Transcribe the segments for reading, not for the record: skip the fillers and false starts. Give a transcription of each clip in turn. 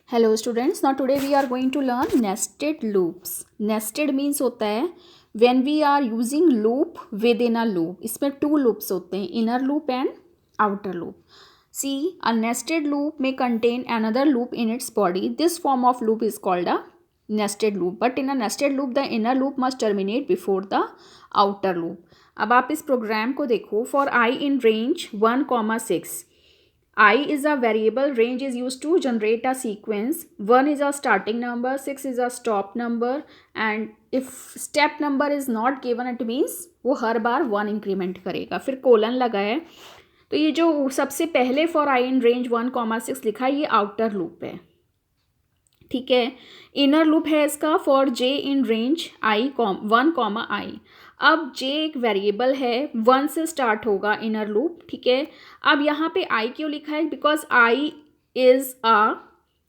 Hello students, now today we are going to learn nested loops. Nested means होता है when we are using loop within a loop. इसमें two loops होते हैं, inner loop and outer loop. See, a nested loop may contain another loop in its body. This form of loop is called a nested loop. But in a nested loop, the inner loop must terminate before the outer loop. अब आप इस programme को देखो. For I in range 1, 6. I is a variable. Range is used to generate a sequence. 1 is a starting number, 6 is a stop number, and if step number is not given, it means वो हर बार 1 increment करेगा. फिर colon लगा है, तो ये जो सबसे पहले फॉर आई इन रेंज 1, 6 लिखा है, ये आउटर लूप है. ठीक है. इनर लूप है इसका for J in range 1, I. अब जे एक वेरिएबल है, 1 से स्टार्ट होगा इनर लूप. ठीक है. अब यहाँ पे आई क्यों लिखा है? Because I is a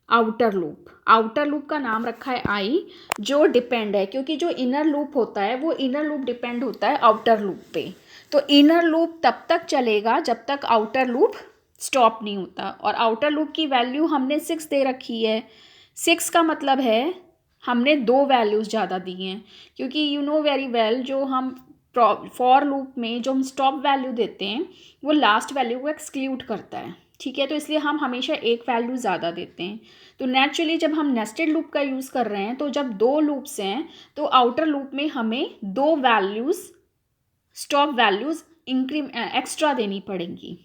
outer loop. Outer loop का नाम रखा है आई, जो डिपेंड है, क्योंकि जो इनर लूप होता है वो इनर लूप डिपेंड होता है आउटर लूप पे. तो इनर लूप तब तक चलेगा जब तक आउटर लूप स्टॉप नहीं होता. और आउटर लूप की वैल्यू हमने 6 दे रखी है. 6 का मतलब है हमने 2 वैल्यूज़ ज़्यादा दी हैं, क्योंकि यू नो वेरी वेल जो हम फॉर लूप में जो हम स्टॉप वैल्यू देते हैं वो लास्ट वैल्यू को एक्सक्लूड करता है. ठीक है. तो इसलिए हम हमेशा एक वैल्यू ज़्यादा देते हैं. तो नेचुरली जब हम नेस्टेड लूप का यूज़ कर रहे हैं, तो जब 2 लूप्स हैं तो आउटर लूप में हमें 2 वैल्यूज़ स्टॉप वैल्यूज़ एक्स्ट्रा देनी पड़ेंगी.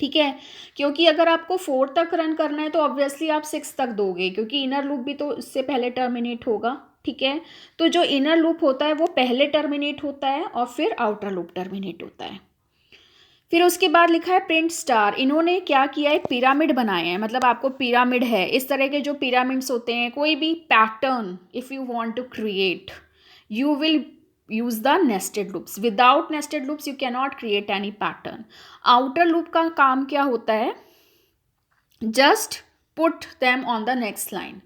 ठीक है. क्योंकि अगर आपको 4 तक रन करना है तो ऑब्वियसली आप 6 तक दोगे, क्योंकि इनर लूप भी तो इससे पहले टर्मिनेट होगा. ठीक है. तो जो इनर लूप होता है वो पहले टर्मिनेट होता है और फिर आउटर लूप टर्मिनेट होता है. फिर उसके बाद लिखा है प्रिंट स्टार. इन्होंने क्या किया, एक पिरामिड बनाए हैं. मतलब आपको पिरामिड है, इस तरह के जो पिरामिड्स होते हैं, कोई भी pattern if you want to create, you will use the nested loops. Without nested loops you cannot create any pattern. outer loop का काम क्या होता है? just put them on the next line.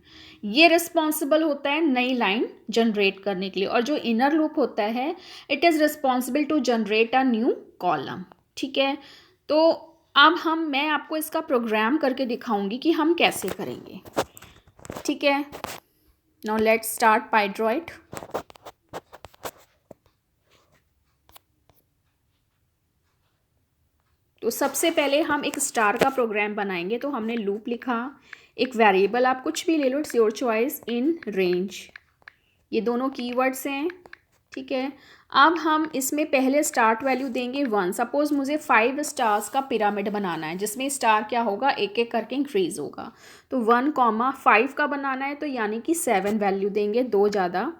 ये रिस्पॉन्सिबल होता है नई लाइन जनरेट करने के लिए. और जो इनर लूप होता है, it is responsible to generate a new column. ठीक है. तो अब मैं आपको इसका प्रोग्राम करके दिखाऊंगी कि हम कैसे करेंगे. ठीक है. Now let's start Pydroid. तो सबसे पहले हम एक स्टार का प्रोग्राम बनाएंगे. तो हमने लूप लिखा, एक वेरिएबल आप कुछ भी ले लो, it's your choice, in range. ये दोनों कीवर्ड्स हैं. ठीक है. अब हम इसमें पहले स्टार्ट वैल्यू देंगे 1. सपोज मुझे 5 स्टार्स का पिरामिड बनाना है, जिसमें स्टार क्या होगा, एक एक करके इंक्रीज होगा. तो 1, 5 का बनाना है, तो यानी कि 7 वैल्यू देंगे, 2 ज़्यादा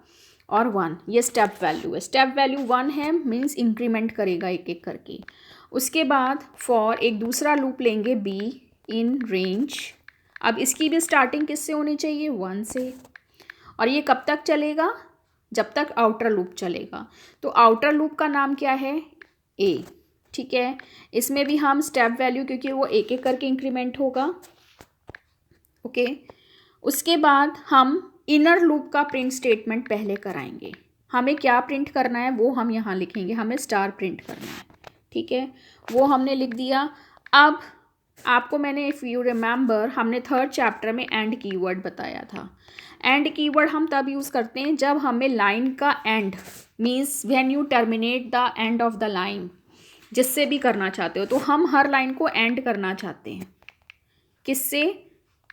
और 1. ये स्टेप वैल्यू है. स्टेप वैल्यू 1 है, मीन्स इंक्रीमेंट करेगा एक एक करके. उसके बाद फॉर एक दूसरा लूप लेंगे बी इन रेंज. अब इसकी भी स्टार्टिंग किससे होनी चाहिए, 1 से. और ये कब तक चलेगा, जब तक आउटर लूप चलेगा. तो आउटर लूप का नाम क्या है, ए. ठीक है. इसमें भी हम स्टेप वैल्यू, क्योंकि वो एक एक करके इंक्रीमेंट होगा. ओके. उसके बाद हम इनर लूप का प्रिंट स्टेटमेंट पहले कराएंगे. हमें क्या प्रिंट करना है वो हम यहाँ लिखेंगे. हमें स्टार प्रिंट करना है. ठीक है. वो हमने लिख दिया. अब आपको मैंने, इफ़ यू रिमेंबर, हमने 3rd चैप्टर में एंड कीवर्ड बताया था. एंड कीवर्ड हम तब यूज़ करते हैं जब हमें लाइन का and, means when you terminate the end of the line, जिससे भी करना चाहते हो. तो हम हर लाइन को एंड करना चाहते हैं. किससे?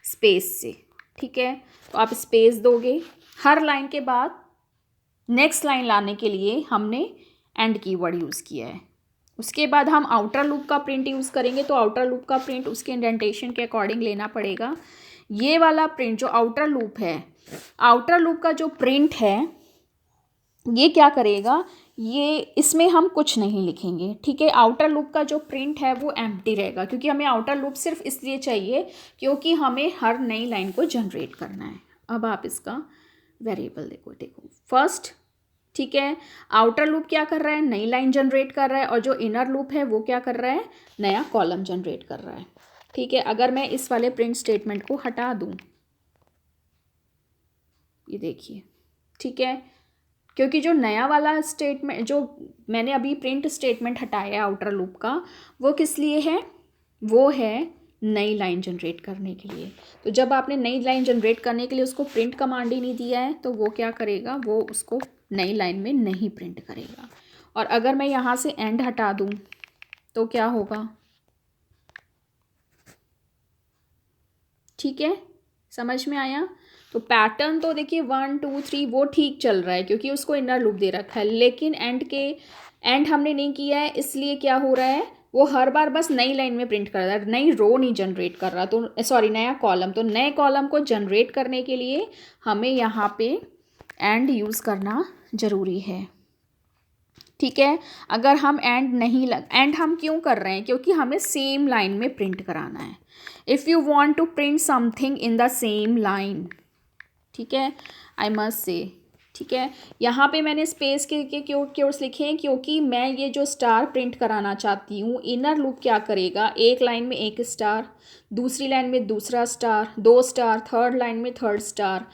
स्पेस से. ठीक है. तो आप स्पेस दोगे. हर लाइन के बाद नेक्स्ट लाइन लाने के लिए हमने एंड कीवर्ड यूज़ किया है. उसके बाद हम आउटर लूप का प्रिंट यूज़ करेंगे. तो आउटर लूप का प्रिंट उसके इंडेंटेशन के अकॉर्डिंग लेना पड़ेगा. ये वाला प्रिंट जो आउटर लूप है, आउटर लूप का जो प्रिंट है, ये क्या करेगा, ये इसमें हम कुछ नहीं लिखेंगे. ठीक है. आउटर लूप का जो प्रिंट है वो एम्प्टी रहेगा, क्योंकि हमें आउटर लूप सिर्फ इसलिए चाहिए क्योंकि हमें हर नई लाइन को जनरेट करना है. अब आप इसका वेरिएबल देखो फर्स्ट. ठीक है. आउटर लूप क्या कर रहा है, नई लाइन जनरेट कर रहा है. और जो इनर लूप है वो क्या कर रहा है, नया कॉलम जनरेट कर रहा है. ठीक है. अगर मैं इस वाले प्रिंट स्टेटमेंट को हटा दूं, ये देखिए. ठीक है. क्योंकि जो नया वाला स्टेटमेंट, जो मैंने अभी प्रिंट स्टेटमेंट हटाया आउटर लूप का, वो किस लिए है, वो है नई लाइन जनरेट करने के लिए। तो जब आपने नई लाइन जनरेट करने के लिए उसको प्रिंट कमांड ही नहीं दिया है तो वो क्या करेगा, वो उसको नई लाइन में नहीं प्रिंट करेगा। और अगर मैं यहाँ से एंड हटा दूँ तो क्या होगा, ठीक है, समझ में आया। तो पैटर्न तो देखिए 1 2 3 वो ठीक चल रहा है क्योंकि उसको इनर लूप दे रखा है, लेकिन एंड हमने नहीं किया है, इसलिए क्या हो रहा है, वो हर बार बस नई लाइन में प्रिंट कर रहा है, नई रो नहीं जनरेट कर रहा। तो सॉरी, नया कॉलम। तो नए कॉलम को जनरेट करने के लिए हमें यहाँ पे एंड यूज़ करना ज़रूरी है, ठीक है। अगर हम एंड हम क्यों कर रहे हैं, क्योंकि हमें सेम लाइन में प्रिंट कराना है। If you want to print something in the same line, ठीक है, आई मस्ट से, ठीक है। यहाँ पे मैंने स्पेस के क्योर्स लिखे हैं क्योंकि मैं ये जो स्टार प्रिंट कराना चाहती हूँ, इनर लूप क्या करेगा, एक लाइन में एक स्टार, दूसरी लाइन में दूसरा स्टार, 2 स्टार, थर्ड लाइन में थर्ड स्टार।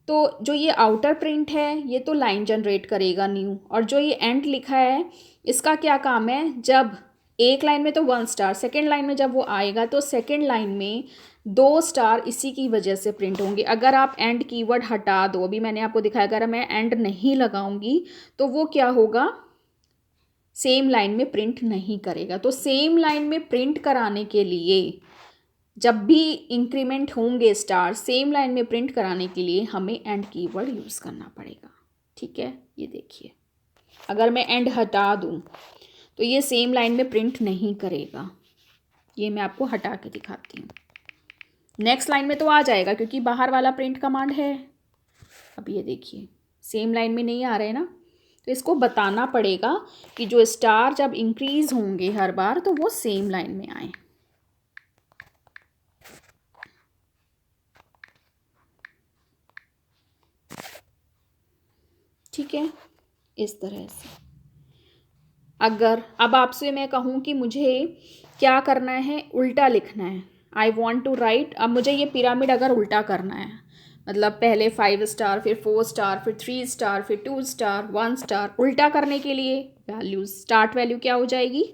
तो जो ये आउटर प्रिंट है ये तो लाइन जनरेट करेगा न्यू, और जो ये एंड लिखा है इसका क्या काम है, जब एक लाइन में तो 1 स्टार, सेकेंड लाइन में जब वो आएगा तो सेकेंड लाइन में 2 स्टार इसी की वजह से प्रिंट होंगे। अगर आप एंड कीवर्ड हटा दो, अभी मैंने आपको दिखाया, अगर मैं एंड नहीं लगाऊंगी तो वो क्या होगा, सेम लाइन में प्रिंट नहीं करेगा। तो सेम लाइन में प्रिंट कराने के लिए जब भी इंक्रीमेंट होंगे स्टार, सेम लाइन में प्रिंट कराने के लिए हमें एंड कीवर्ड यूज़ करना पड़ेगा, ठीक है। ये देखिए, अगर मैं एंड हटा दूँ तो ये सेम लाइन में प्रिंट नहीं करेगा। ये मैं आपको हटा के दिखाती हूँ। नेक्स्ट लाइन में तो आ जाएगा क्योंकि बाहर वाला प्रिंट कमांड है। अब ये देखिए, सेम लाइन में नहीं आ रहे ना, तो इसको बताना पड़ेगा कि जो स्टार जब इंक्रीज होंगे हर बार तो वो सेम लाइन में आए, ठीक है, इस तरह से। अगर अब आपसे मैं कहूँ कि मुझे क्या करना है, उल्टा लिखना है, आई वॉन्ट टू राइट, अब मुझे ये पिरामिड अगर उल्टा करना है, मतलब पहले 5 स्टार, फिर 4 स्टार, फिर 3 स्टार, फिर 2 स्टार, 1 स्टार, उल्टा करने के लिए वैल्यूज, स्टार्ट वैल्यू क्या हो जाएगी,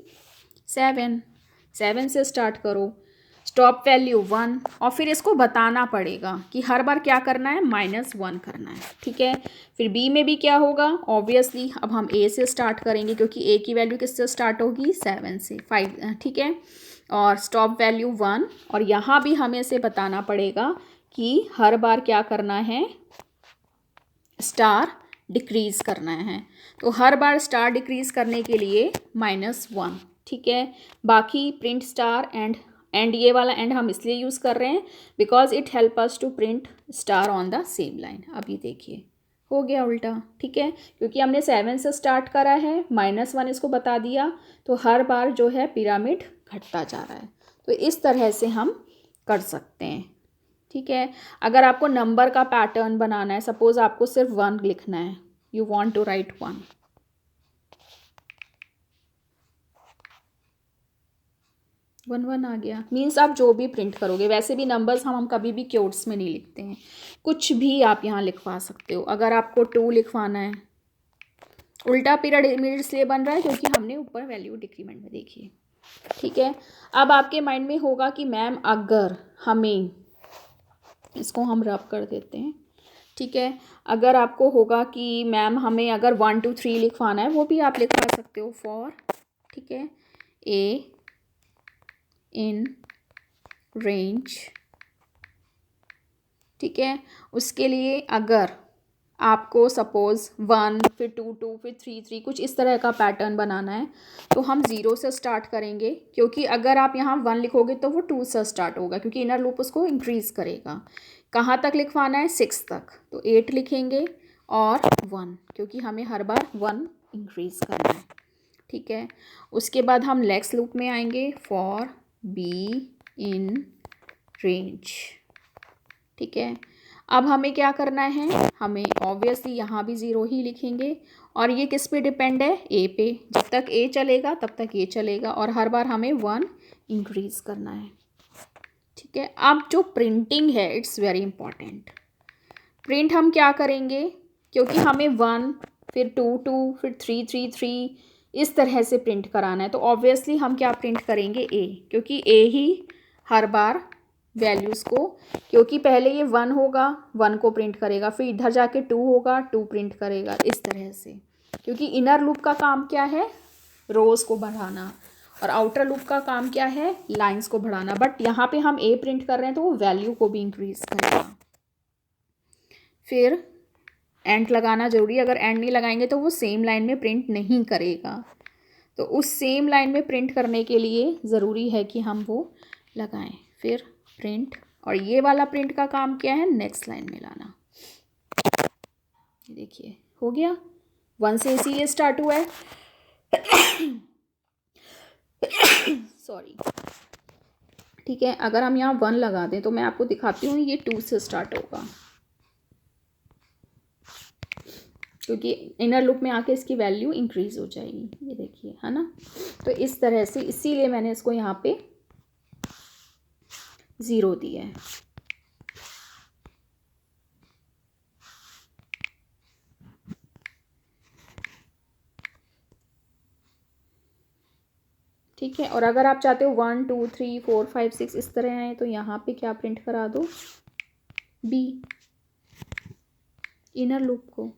7 से स्टार्ट करो, स्टॉप वैल्यू 1, और फिर इसको बताना पड़ेगा कि हर बार क्या करना है, -1 करना है, ठीक है। फिर बी में भी क्या होगा, ऑब्वियसली अब हम ए से स्टार्ट करेंगे क्योंकि ए की वैल्यू किससे स्टार्ट होगी, 7 से, 5, ठीक है। और स्टॉप वैल्यू 1, और यहाँ भी हमें इसे बताना पड़ेगा कि हर बार क्या करना है, स्टार डिक्रीज़ करना है। तो हर बार स्टार डिक्रीज़ करने के लिए -1, ठीक है। बाकी प्रिंट स्टार एंड ये वाला एंड हम इसलिए यूज़ कर रहे हैं because it help us to print star on the same line. अब ये देखिए हो गया उल्टा, ठीक है, क्योंकि हमने 7 से स्टार्ट करा है, -1 इसको बता दिया, तो हर बार जो है पिरामिड घटता जा रहा है। तो इस तरह से हम कर सकते हैं, ठीक है। अगर आपको नंबर का पैटर्न बनाना है, सपोज आपको सिर्फ 1 लिखना है, यू वांट टू राइट 1, 1 आ गया, मीन्स आप जो भी प्रिंट करोगे, वैसे भी नंबर्स हम कभी भी क्योट्स में नहीं लिखते हैं, कुछ भी आप यहाँ लिखवा सकते हो। अगर आपको 2 लिखवाना है, उल्टा पिरामिड इसलिए बन रहा है क्योंकि हमने ऊपर वैल्यू डिक्रीमेंट में देखी है, ठीक है। अब आपके माइंड में होगा कि मैम अगर हमें, इसको हम रब कर देते हैं, ठीक है, अगर आपको होगा कि मैम हमें अगर 1 2 3 लिखवाना है, वो भी आप लिखवा सकते हो, फॉर, ठीक है, ए इन रेंज, ठीक है। उसके लिए अगर आपको सपोज 1 फिर 2 2 फिर 3 3 कुछ इस तरह का पैटर्न बनाना है, तो हम 0 से स्टार्ट करेंगे, क्योंकि अगर आप यहाँ 1 लिखोगे तो वो 2 से स्टार्ट होगा क्योंकि इनर लूप उसको इंक्रीज़ करेगा। कहाँ तक लिखवाना है, 6 तक, तो 8 लिखेंगे और 1, क्योंकि हमें हर बार 1 इंक्रीज़ करना है, ठीक है। उसके बाद हम नेक्स्ट लूप में आएंगे, फॉर बी इन रेंज, ठीक है। अब हमें क्या करना है, हमें ऑब्वियसली यहाँ भी 0 ही लिखेंगे, और ये किस पे डिपेंड है, ए पे, जब तक ए चलेगा तब तक ये चलेगा, और हर बार हमें 1 इंक्रीज़ करना है, ठीक है। अब जो प्रिंटिंग है, इट्स वेरी इंपॉर्टेंट। प्रिंट हम क्या करेंगे, क्योंकि हमें 1 फिर 2 2 फिर 3 3 3 इस तरह से प्रिंट कराना है, तो ऑब्वियसली हम क्या प्रिंट करेंगे, ए, क्योंकि ए ही हर बार वैल्यूज़ को, क्योंकि पहले ये 1 होगा, 1 को प्रिंट करेगा, फिर इधर जाके 2 होगा, 2 प्रिंट करेगा, इस तरह से। क्योंकि इनर लूप का काम क्या है, रोज़ को बढ़ाना, और आउटर लूप का काम क्या है, लाइंस को बढ़ाना। बट यहाँ पे हम ए प्रिंट कर रहे हैं तो वो वैल्यू को भी इंक्रीज करेगा। फिर एंड लगाना जरूरी है, अगर एंड नहीं लगाएंगे तो वो सेम लाइन में प्रिंट नहीं करेगा। तो उस सेम लाइन में प्रिंट करने के लिए ज़रूरी है कि हम वो लगाएं। फिर प्रिंट, और ये वाला प्रिंट का काम क्या है, नेक्स्ट लाइन में लाना। देखिए हो गया, 1 से इसी ये स्टार्ट हुआ है। सॉरी, ठीक है। अगर हम यहाँ 1 लगा दें तो मैं आपको दिखाती हूँ, ये 2 से स्टार्ट होगा, क्योंकि इनर लूप में आके इसकी वैल्यू इंक्रीज हो जाएगी। ये देखिए, है ना। तो इस तरह से, इसीलिए मैंने इसको यहाँ पे 0 दिया है। ठीक है। और अगर आप चाहते हो 1 2 3 4 5 6 इस तरह आए, तो यहाँ पे क्या प्रिंट करा दो, बी, इनर लूप को।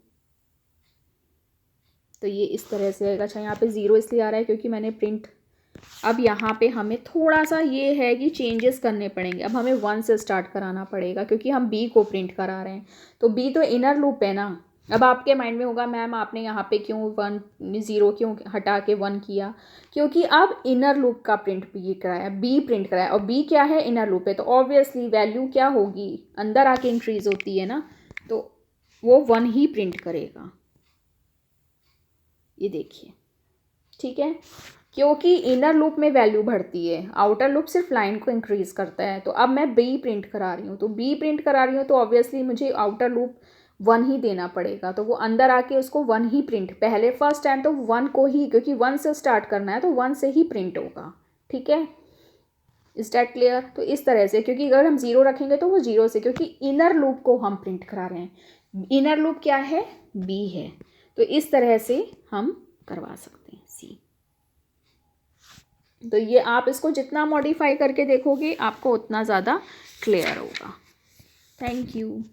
तो ये इस तरह से आएगा। अच्छा, यहाँ पे 0 इसलिए आ रहा है क्योंकि मैंने प्रिंट, अब यहाँ पे हमें थोड़ा सा ये है कि चेंजेस करने पड़ेंगे। अब हमें 1 से स्टार्ट कराना पड़ेगा, क्योंकि हम बी को प्रिंट करा रहे हैं। तो बी तो इनर लूप है ना। अब आपके माइंड में होगा, मैम आपने यहाँ पे क्यों 0 क्यों हटा के 1 किया, क्योंकि अब इनर लूप का प्रिंट बी कराया, बी प्रिंट कराया, और बी क्या है, इनर लूप है। तो ऑब्वियसली वैल्यू क्या होगी, अंदर आके इंक्रीज होती है ना, तो वो 1 ही प्रिंट करेगा। ये देखिए, ठीक है। क्योंकि इनर लूप में वैल्यू बढ़ती है, आउटर लूप सिर्फ लाइन को इंक्रीज करता है। तो अब मैं बी प्रिंट करा रही हूँ, तो बी प्रिंट करा रही हूँ, तो ऑब्वियसली मुझे आउटर लूप 1 ही देना पड़ेगा। तो वो अंदर आके उसको 1 ही प्रिंट, पहले फर्स्ट टाइम तो 1 को ही, क्योंकि 1 से स्टार्ट करना है तो 1 से ही प्रिंट होगा। ठीक है, इज दैट क्लियर। तो इस तरह से, क्योंकि अगर हम 0 रखेंगे तो वो 0 से, क्योंकि इनर लूप को हम प्रिंट करा रहे हैं। इनर लूप क्या है, बी है। तो इस तरह से हम करवा सकते हैं सी। तो ये आप इसको जितना मॉडिफाई करके देखोगे आपको उतना ज़्यादा क्लियर होगा। Thank you.